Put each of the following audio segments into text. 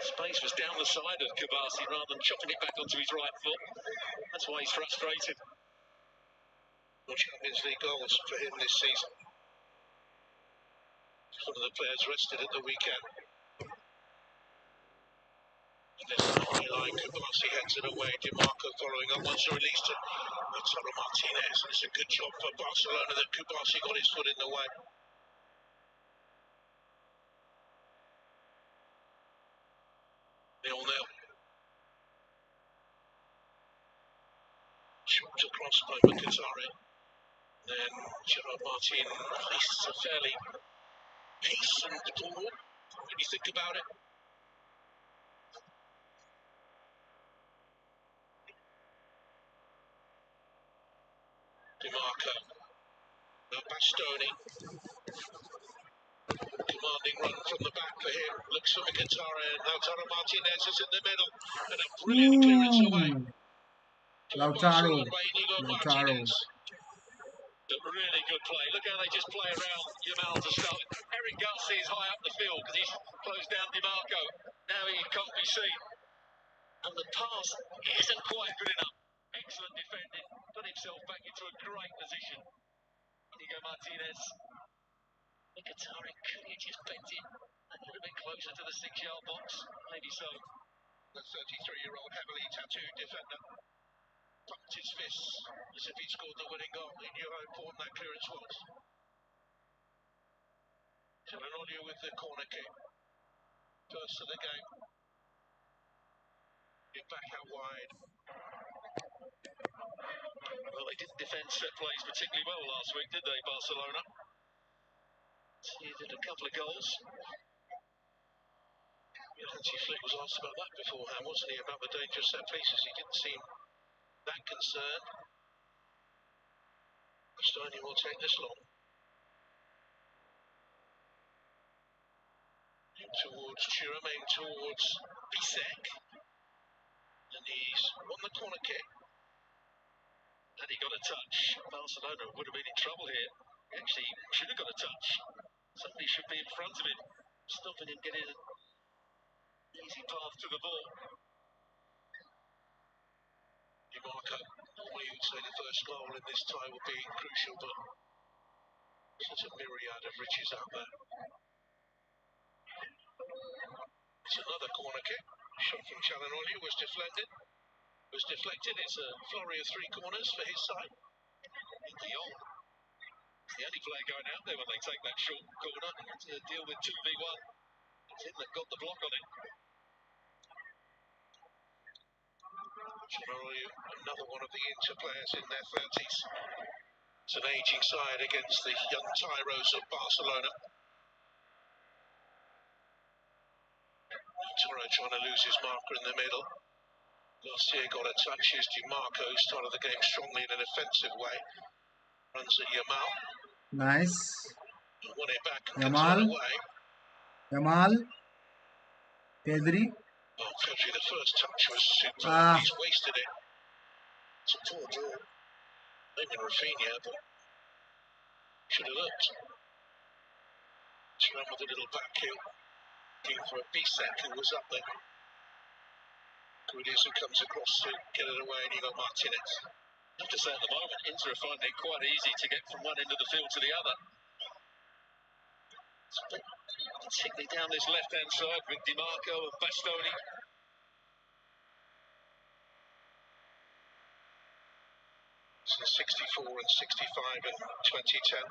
Space was down the side of Kubasi rather than chopping it back onto his right foot. That's why he's frustrated. No Champions League goals for him this season. Some of the players rested at the weekend. Line Kubasi heads it away. DiMarco following up once released to Lautaro Martinez. It's a good job for Barcelona that Kubasi got his foot in the way. 0-0. Shot across by Mkhitaryan. Then Gerard Martin places a fairly decent ball when you think about it. DiMarco. Now Bastoni. Commanding run from the back for him. Looks for Mkhitaryan. Lautaro Martinez is in the middle. And a brilliant clearance away. Lautaro. A really good play. Look how they just play around Yamal to start. Eric Garcia is high up the field because he's closed down DiMarco. Now he can't be seen. And the pass isn't quite good enough. Excellent defending. Put himself back into a great position. Inigo Martinez. Mkhitaryan, could he just bent it a little bit closer to the 6-yard box? Maybe so. The 33-year-old heavily tattooed defender pumped his fists as if he scored the winning goal. He knew how important that clearance was. Calhanoglu with the corner kick. First of the game. Get back out wide. Well, they didn't defend set plays particularly well last week, did they, Barcelona? He did a couple of goals. Hansi Flick was asked about that beforehand, wasn't he? About the dangerous set pieces. He didn't seem that concerned. Bastoni will take this long. Towards Chiramain, towards Bisek. And he's on the corner kick. And he got a touch. Barcelona would have been in trouble here. He actually should have got a touch. Somebody should be in front of him, stopping him getting an easy path to the ball. DiMarco, normally you'd say the first goal in this tie would be crucial, but such a myriad of riches out there. It's another corner kick. Shot from Calhanoglu was deflected. It's a flurry of 3 corners for his side. Dion, the only player going out there when they take that short corner to deal with 2v1. It's him that got the block on it. Calhanoglu, another one of the Inter players in their 30s. It's an ageing side against the young tyros of Barcelona. Toro trying to lose his marker in the middle. Garcia got a touch. Here's DiMarco, started the game strongly in an offensive way. Runs at Yamal. Nice. Won it back and Yamal. away. Yamal. Pedri. Oh, Pedri, the first touch was superb. He's wasted it. It's a poor draw. Maybe Rafinha, but should have looked. Thuram with a little back heel. Looking for a Bisek who was up there. Who it is who comes across to get it away, and you got Martinez. I have to say at the moment, Inter are finding it quite easy to get from one end of the field to the other. Particularly down this left-hand side with DiMarco and Bastoni. So 64 and 65 in 2010.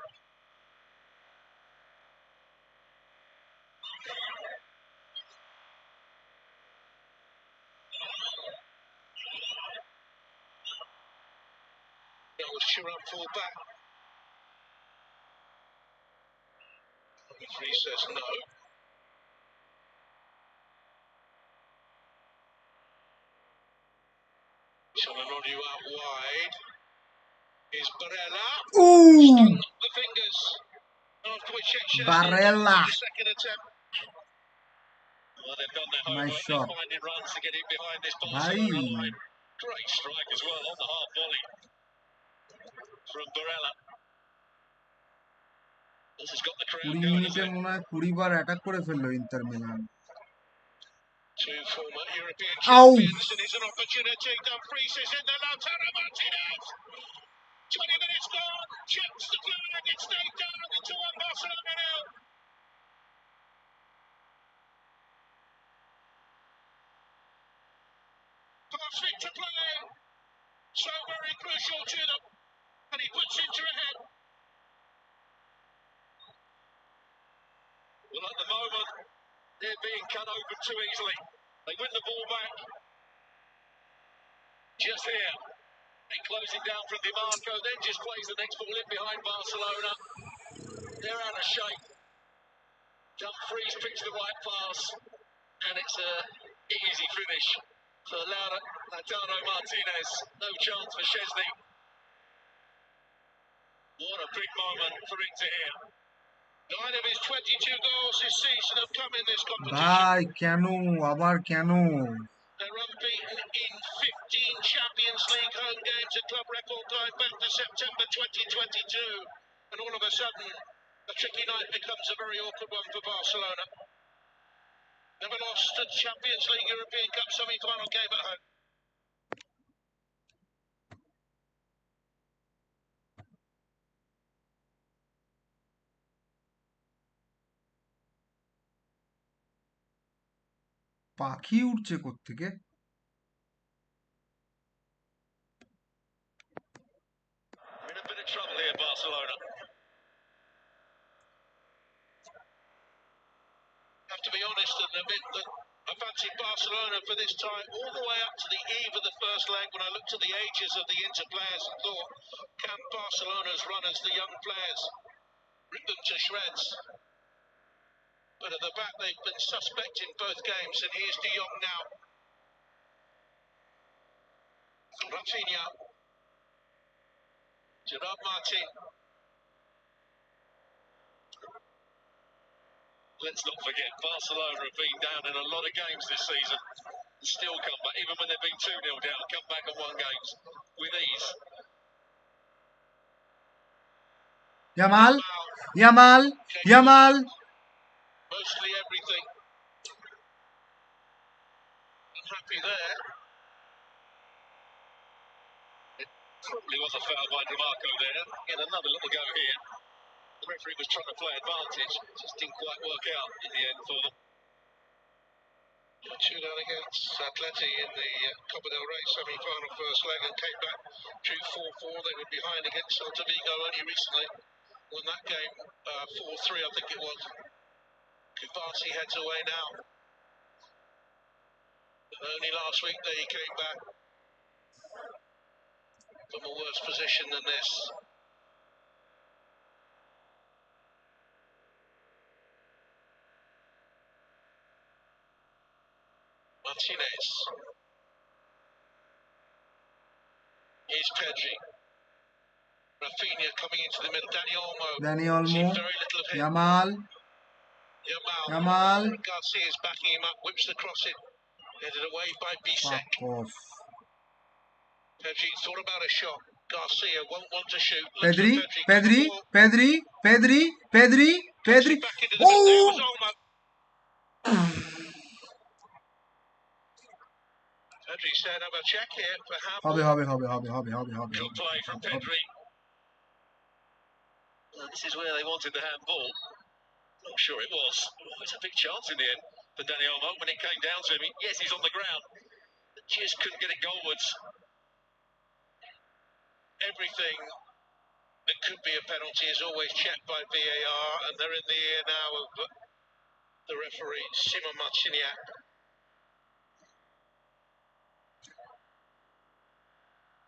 Thuram fall back. The referee says no. Calhanoglu out wide. Is Barella. Ooh! The fingers. After which Barella. The second attempt. Well, they've done their Nice homework. shot. They're finding runs to get in behind this Barcelona line. Great strike as well on the half volley from Barella. This has got the crowd 20 going, মিনিটে মনে হয় 20 বার attack করে ফেললো inter Milan. Two former European Ow. champions, and it's an opportunity. Dumfries is in the Lautaro Martinez. 20 minutes gone. Chips the flag. It stayed down into 1 Barcelona nil. Perfect to play. So very crucial to them. And he puts Inter ahead. Well, at the moment, they're being cut open too easily. They win the ball back. Just here. They closing down from Di Marco, then just plays the next ball in behind Barcelona. They're out of shape. Dumfries picks the right pass, and it's an easy finish for Lautaro Martinez. No chance for Szczesny. What a big moment for Inter here. 9 of his 22 goals this season have come in this competition. ভাই কেন আবার কেন? They're unbeaten in 15 Champions League home games, a club record going back to September 2022. And all of a sudden, a tricky night becomes a very awkward one for Barcelona. Never lost a Champions League European Cup semi-final game at home. পাখি উঠছে কোত্থেকে? In a bit of trouble here, Barcelona. Have to be honest and admit that I fancied Barcelona for this time all the way up to the eve of the first leg when I looked at the ages of the Inter players and thought, can Barcelona's runners, the young players, rip them to shreds? But at the back they've been suspect in both games, and here's De Jong now. Rafinha. Gerard Martin. Let's not forget, Barcelona have been down in a lot of games this season and still come back, even when they've been 2-0 down, come back and won games with ease. Yamal, Yamal, Yamal. Mostly everything. Unhappy there. It probably was a foul by Di Marco there. Get another little go here. The referee was trying to play advantage, just didn't quite work out in the end for them. 2-0 against Atleti in the Copa del Rey semi-final first leg and came back, drew 4-4. They were behind against Celta Vigo only recently. Won that game 4-3, I think it was. Kubasi heads away now. But only last week that he came back from a worse position than this. Martinez. Here's Pedri. Rafinha coming into the middle. Dani Olmo. Very little of him. Yamal. Yamal. Garcia is backing him up. Whips the cross in. Headed away by Bisek. Pedri thought about a shot. Garcia won't want to shoot. Pedri. Oh! Pedri said, have a check here for handball. Good play from Pedri. Well, this is where they wanted the handball. Not sure it was. It was a big chance in the end for Dani Olmo when it came down to him. Yes, he's on the ground, but just couldn't get it goalwards. Everything that could be a penalty is always checked by VAR, and they're in the ear now of the referee, Simon Marciniak.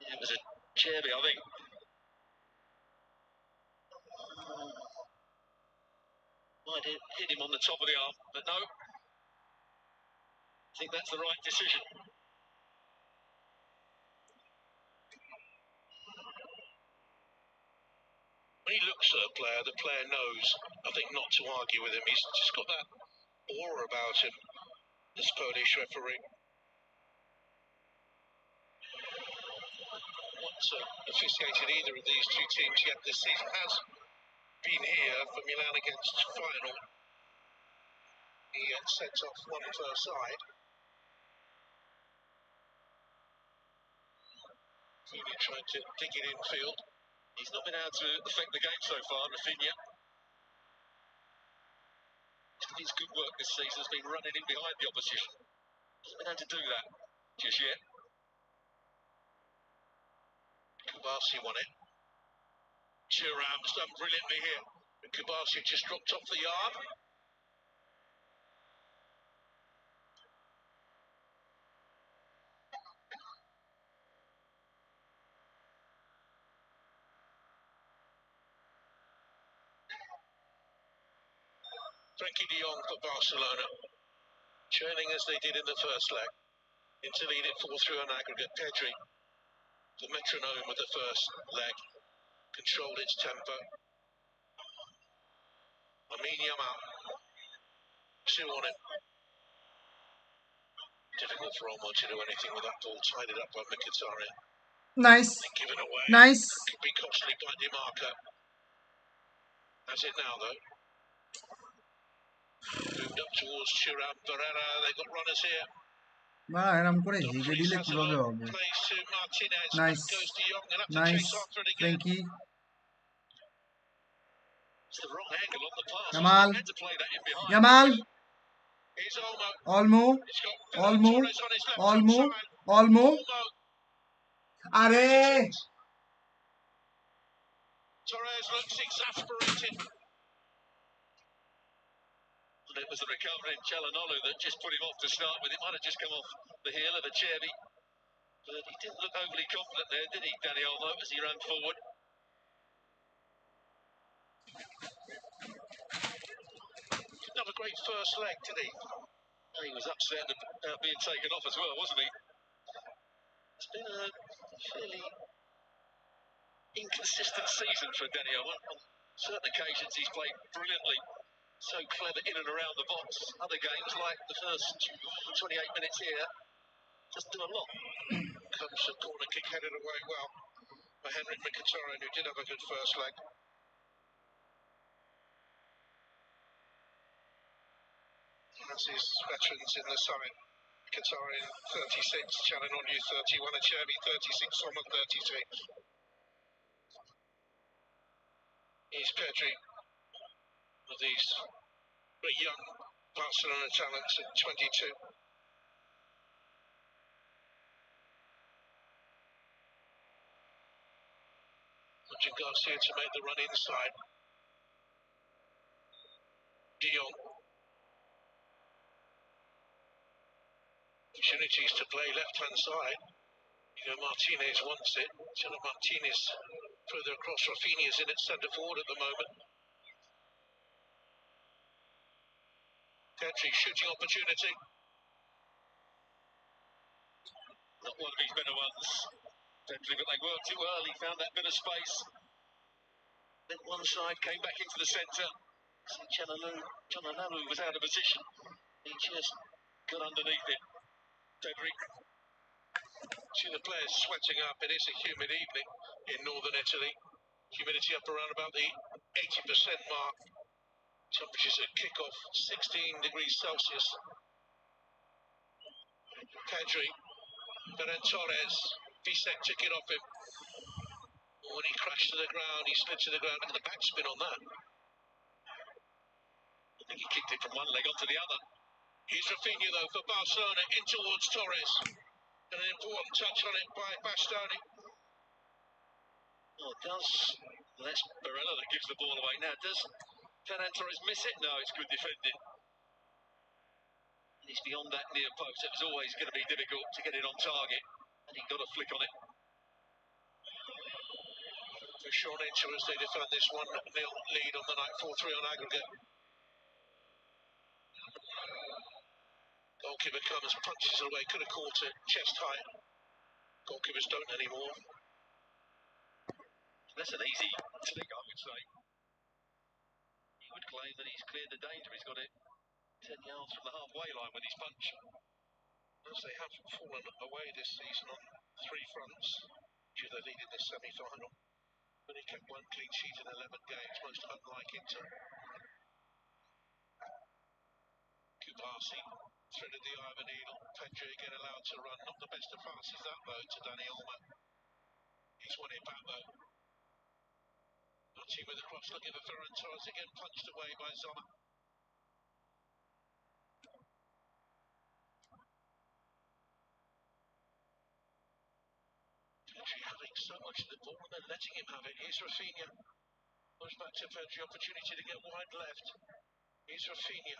It was a Cherby, I think. Might hit him on the top of the arm, but no. I think that's the right decision. When he looks at a player, the player knows, I think, not to argue with him. He's just got that aura about him, this Polish referee. Not officiated either of these two teams yet this season. Has been here for Milan against Feyenoord. He sent off one per side. Rafinha trying to dig it infield. He's not been able to affect the game so far, Rafinha. His good work this season has been running in behind the opposition. Hasn't been able to do that just yet. Kubasi won it. Thuram's done brilliantly here. Kubasi just dropped off the yard. Frankie de Jong for Barcelona, trailing as they did in the first leg. Inter lead it 4-3 on aggregate. Pedri, the metronome of the first leg, controlled its tempo. Lamine Yamal, 2 on him. Difficult for Olmo to do anything with that ball, tied it up by Mkhitaryan. Nice. Given away. Nice. Could be costly by Di Marco. That's it now, though. Moved up towards Thuram, Barella. They've got runners here. বা এরকম করে হেগে Dumfries দিলে has a কিভাবে look. হবে? Plays to Martinez. Nice. Back goes De Jong. They'll have to Nice. chase after it again. Frankie. It's the wrong angle on the pass. Yamal. He's meant to play that in behind. Yamal. Here's Olmo. Olmo. He's got Olmo. Torres on his left Olmo. side. Olmo. Olmo. আরে Torres looks exasperated. And it was the recovering Çalhanoğlu that just put him off to start with. It might have just come off the heel of Acerbi. But he didn't look overly confident there, did he, Dani Olmo, as he ran forward? Didn't have a great first leg, did he? He was upset about being taken off as well, wasn't he? It's been a fairly inconsistent season for Dani Olmo. On certain occasions he's played brilliantly, so clever in and around the box. Other games, like the first 28 minutes here, just do a lot. Comes a corner kick headed away well by Henrik Mkhitaryan, who did have a good first leg. That's his veterans in the side. Mkhitaryan 36, Çalhanoğlu 31, Acerbi 36, Sommer 33. Here's Pedri with these very young Barcelona talents at 22. Garcia to make the run inside. De Jong. Opportunities to play left-hand side. Martinez wants it. Martinez further across. Rafinha's in at centre forward at the moment. Pedri shooting opportunity. Not one of his better ones. Pedri, but they worked it well. He found that bit of space. Then one side came back into the centre. Çalhanoğlu was out of position. He just got underneath it. Pedri. See the players sweating up. It is a humid evening in northern Italy. Humidity up around about the 80% mark. Temperatures at kick-off 16 degrees Celsius. Pedri, Ferran Torres, Bisek took it off him. When he crashed to the ground, he slid to the ground. Look at the backspin on that. I think he kicked it from one leg onto the other. Here's Rafinha though for Barcelona, in towards Torres. And an important touch on it by Bastoni. Oh, that's Barella that gives the ball away now. Does Ferran Torres miss it? No, it's good defending. He's beyond that near post. It was always going to be difficult to get it on target. And he got a flick on it. For Sean Inter as they defend this 1-0 lead on the night, 4-3 on aggregate. Goalkeeper comes, punches it away, could have caught it, chest high. Goalkeepers don't anymore. That's an easy trick, I would say. He would claim that he's cleared the danger. He's got it 10 yards from the halfway line with his punch. As they have fallen away this season on 3 fronts, due their lead in this semi-final. Only kept 1 clean sheet in 11 games, most unlike Inter. Kubasi threaded the eye of a needle. Pedri again allowed to run. Not the best of passes that though to Dani Olmo. though. Martin with the cross looking for Ferran Torres, again punched away by Zola. Pedri having so much of the ball and then letting him have it. Here's Rafinha. Goes back to Pedri, opportunity to get wide left. Here's Rafinha.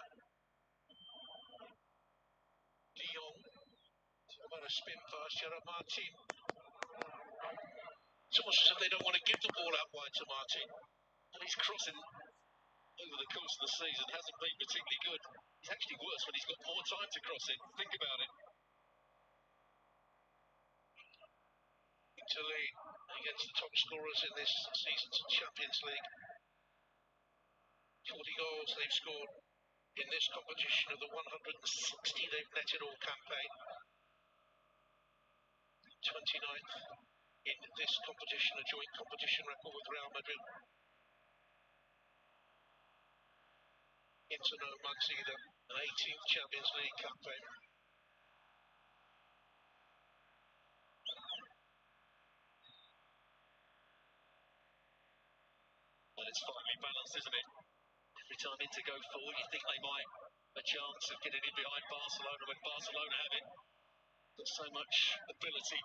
De Jong. About a spin pass, Gerard Martin. It's almost as if they don't want to give the ball out wide to Martin. And he's crossing over the course of the season, hasn't been particularly good. He's actually worse when he's got more time to cross it. Think about it. To lead against the top scorers in this season's Champions League. 40 goals they've scored in this competition of the 160 they've netted all campaign. 29th in this competition, a joint competition record with Real Madrid. Inter no mugs either, an 18th Champions League campaign. Well, it's finely balanced, isn't it? Every time Inter go forward, you think they might have a chance of getting in behind Barcelona when Barcelona have it. Got so much ability.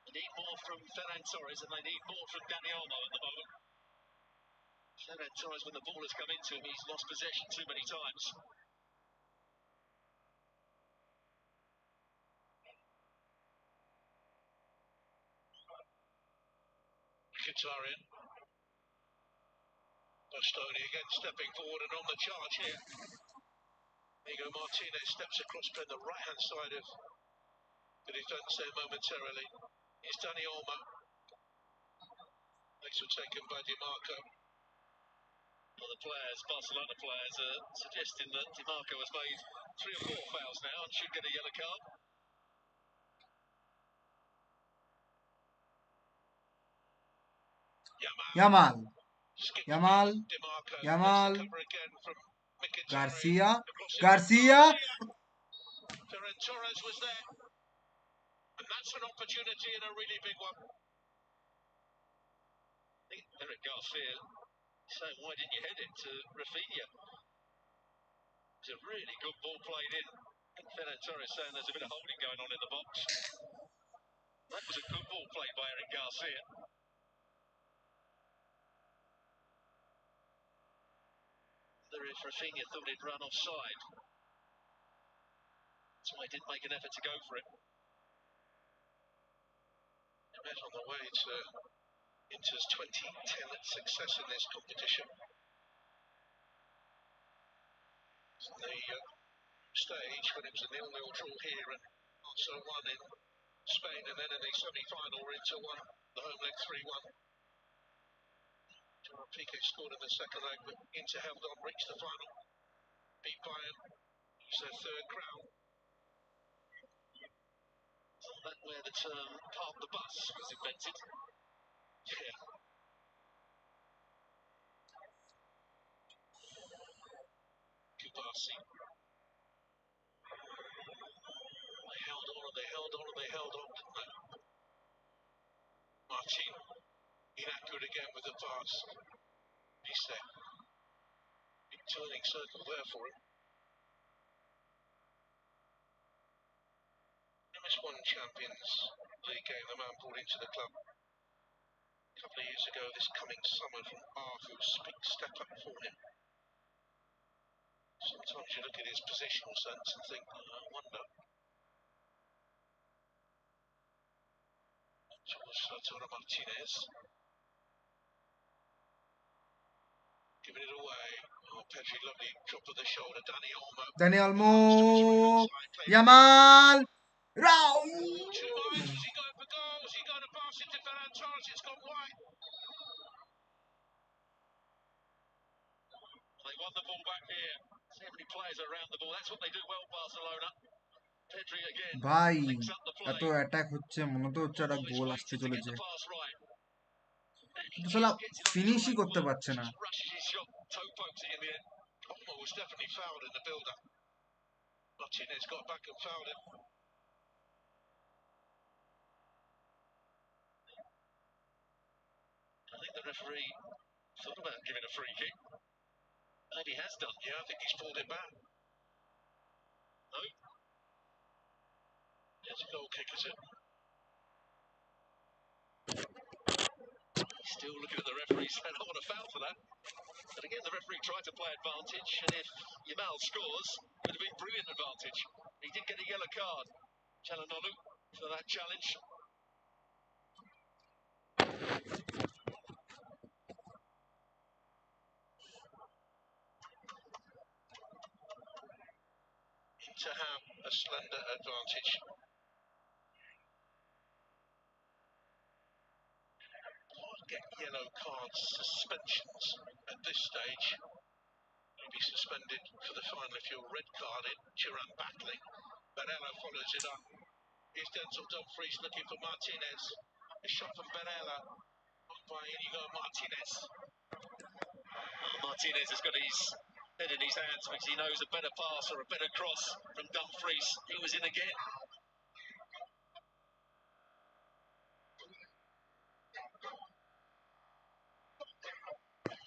They need more from Ferran Torres and they need more from Dani Olmo at the moment. Ferran Torres, when the ball has come into him, he's lost possession too many times. Mkhitaryan. Bastoni again stepping forward and on the charge here. Inigo Martinez steps across to the right hand side of the defence there momentarily. Here's Dani Olmo. Legs were taken by Di Marco. Well, the players, Barcelona players, are suggesting that Di Marco has made 3 or 4 fouls now and should get a yellow card. Yamal. Yamal. Yamal. Garcia. Garcia. Ferran Torres was there. And that's an opportunity and a really big one. I think Eric Garcia saying, why didn't you head it to Rafinha? It's a really good ball played in. And Ferran Torres saying there's a bit of holding going on in the box. That was a good ball played by Eric Garcia. If Rafinha thought he'd run offside. That's why he didn't make an effort to go for it. Met on the way to Inter's 2010 success in this competition. The stage when it was a 0-0 draw here and also won in Spain, and then in the semi-final Inter won the home leg 3-1. Piqué scored in the second leg, but Inter held on, reached the final, beat Bayern, it's their 3rd crown. That's where the term "park the bus" was invented. Yeah. Kubasi. They held on and they held on and they held on, didn't they? Martin, inaccurate again with the pass. Reset. Big turning circle there for him. MS1 Champions League game, the man brought into the club a couple of years ago, this coming summer from Aarhus. Big step up for him. Sometimes you look at his positional sense and think, I wonder. Towards Lautaro Martinez. Giving it away. Oh, Pedri, lovely drop of the shoulder. Dani Olmo. Dani Olmo. Yamal. Raul. 2 minds. Was he going for goals? Was he going to pass it to Ferran Torres? It's gone wide. They won the ball back here. See how many players are around the ball. That's what they do well, Barcelona. Pedri again. ভাই Links up the play. এত attack হচ্ছে মনে তো হচ্ছে একটা গোল আসতে চলেছে কিন্তু শালা Gets it on ফিনিশই his right করতে foot. পারছে না Just rushes his shot. Toe pokes it in the end. Olmo was definitely fouled in the build-up. Martinez got back and fouled him. The referee thought about giving a free kick. Maybe has done. Yeah, I think he's pulled it back. No. It's a goal kick, is it? Still looking at the referee saying, I want a foul for that. But again, the referee tried to play advantage, and if Yamal scores, it would have been brilliant advantage. He did get a yellow card, Çalhanoğlu, for that challenge. To have a slender advantage. Can't get yellow cards, suspensions at this stage. You'll be suspended for the final if you're red carded. Thuram battling. Barella follows it up. Here's Denzel Dumfries looking for Martinez. A shot from Barella. On by Inigo Martinez. Martinez has got his head in his hands because he knows a better pass or a better cross from Dumfries. He was in again.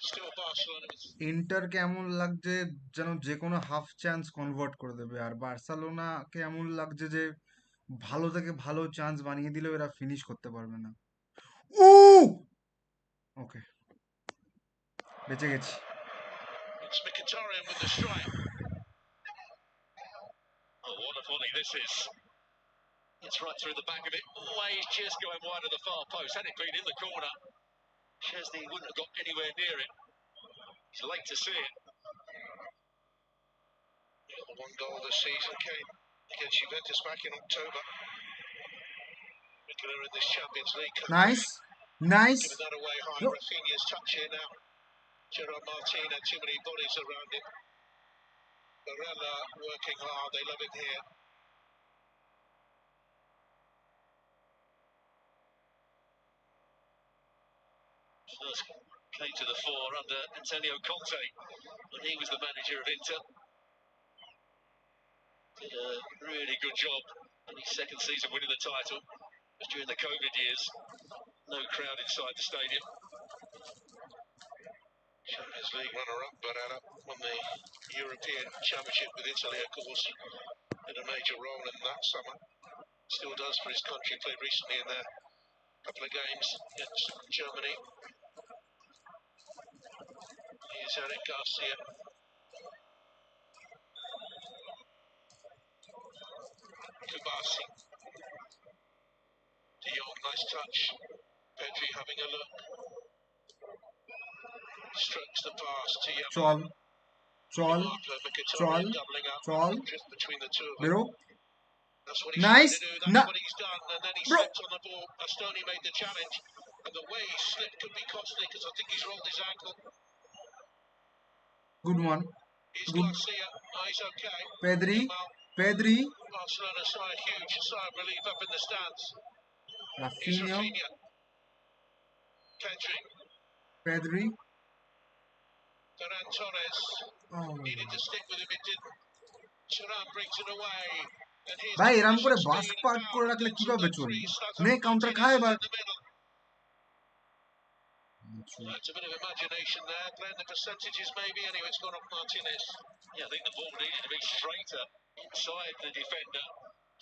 Still Barcelona. Inter কেমন লাগছে যেন যে কোনো half chance convert করে দেবে, আর বার্সেলোনাকে এমন লাগছে যে ভালো থেকে ভালো চান্স বানিয়ে দিলেও এরা ফিনিশ করতে পারবে না। ও ওকে, বেঁচে গেছি। It's Mkhitaryan with the strike. Oh, what a volley this is. It's right through the back of it. Always just going wide of the far post. Had it been in the corner, Chesney wouldn't have got anywhere near it. He's late to see it. Yeah, the one goal this season came against Juventus back in October. Regular in this Champions League campaign. Nice nice. Giving that away high. Rafinha's touch here now. Gerard Martin had too many bodies around him. Barella working hard. They love it here. First came to the fore under Antonio Conte when he was the manager of Inter. Did a really good job in his second season winning the title. It was during the COVID years. No crowd inside the stadium. Champions League runner-up, Barella won the European Championship with Italy, of course, in a major role in that summer. Still does for his country. Played recently in their couple of games against Germany. Here's Eric Garcia. Kubasi. De Jong, nice touch. Pedri having a look. Strokes the pass to চল চল চল doubling up. চল Drift between the two of them. বেরো। That's what he's Nice. trying to do. That's Na- what he's done. And then he Bro. slipped on the ball. Astoni made the challenge. And the way he slipped could be costly because I think he's rolled his ankle. Good one. He's Good. Garcia. Oh, he's okay. Pedri Well, Pedri Barcelona saw a huge sigh of relief up in the stands. Here's Raphinha Rafinha. Pedri. Pedri. Ferran Torres. Needed to stick with him. It didn't. Thuram brings it away. And here's ভাই এরম করে Spain bus and park foul. করে রাখলে Denzel কিভাবে চলবে? Dumfries, Zlatan নে counter Martinez খায় is এবার। in the middle. That's a bit of imagination there. Playing the percentages maybe. Anyway, it's gone off Martinez. Yeah, I think the ball needed to be straighter inside the defender.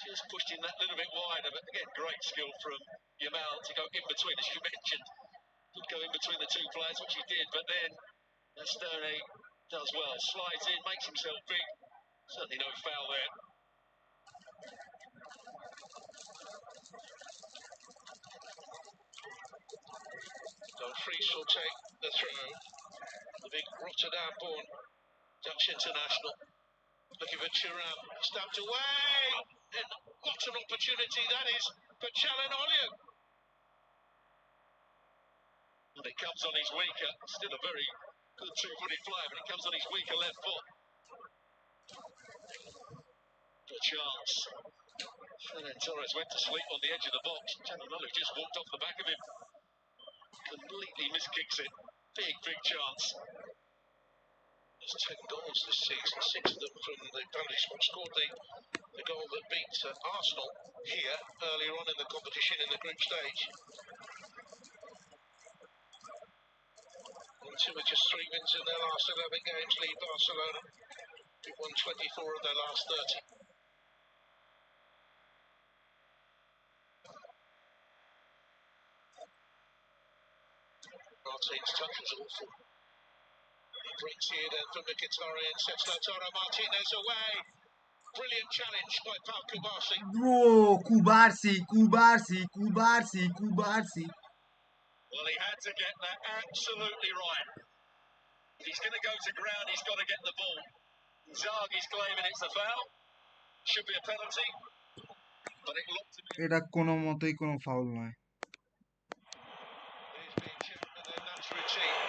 Just pushed him that little bit wider, but again, great skill from Yamal to go in between, as you mentioned. Could go in between the two players, which he did, but then Astoni does well. Slides in, makes himself big. Certainly no foul there. Dumfries will take the throw. The big Rotterdam-born Dutch international. Looking for Thuram. Stabbed away. And what an opportunity that is for Çalhanoğlu. And it comes on his weaker, still a very good two-footed player, but it comes on his weaker left foot. A chance. Ferran Torres went to sleep on the edge of the box. Çalhanoğlu just walked off the back of him. Completely miskicks it. Big, big chance. There's 10 goals this season, 6 of them from the penalty spot. Scored the goal that beat Arsenal here earlier on in the competition in the group stage. Inter with just 3 wins in their last 11 games lead Barcelona. They've won 24 of their last 30. Martin's touch was awful. He breaks here then from Mkhitaryan, sets Lautaro Martinez away. Brilliant challenge by Pau Kubasi. Bro, Kubarsi. Well, he had to get that absolutely right. If he's going to go to ground, he's got to get the ball. Zagi's claiming it's a foul. Should be a penalty. But it looked to be... এটা কোনো মতেই কোনো foul নয়। He's being checked and then that's routine.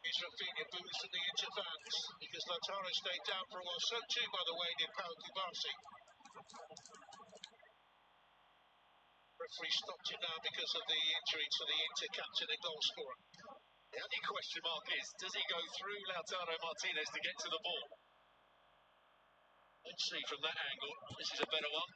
He's Rafinha booze from the Inter fans because Lautaro stayed down for a while. So too, by the way, did Pau Kubasi. Referee stopped it now because of the injury to the Inter captain and goal scorer. The only question mark is, does he go through Lautaro Martinez to get to the ball? Let's see from that angle. This is a better one.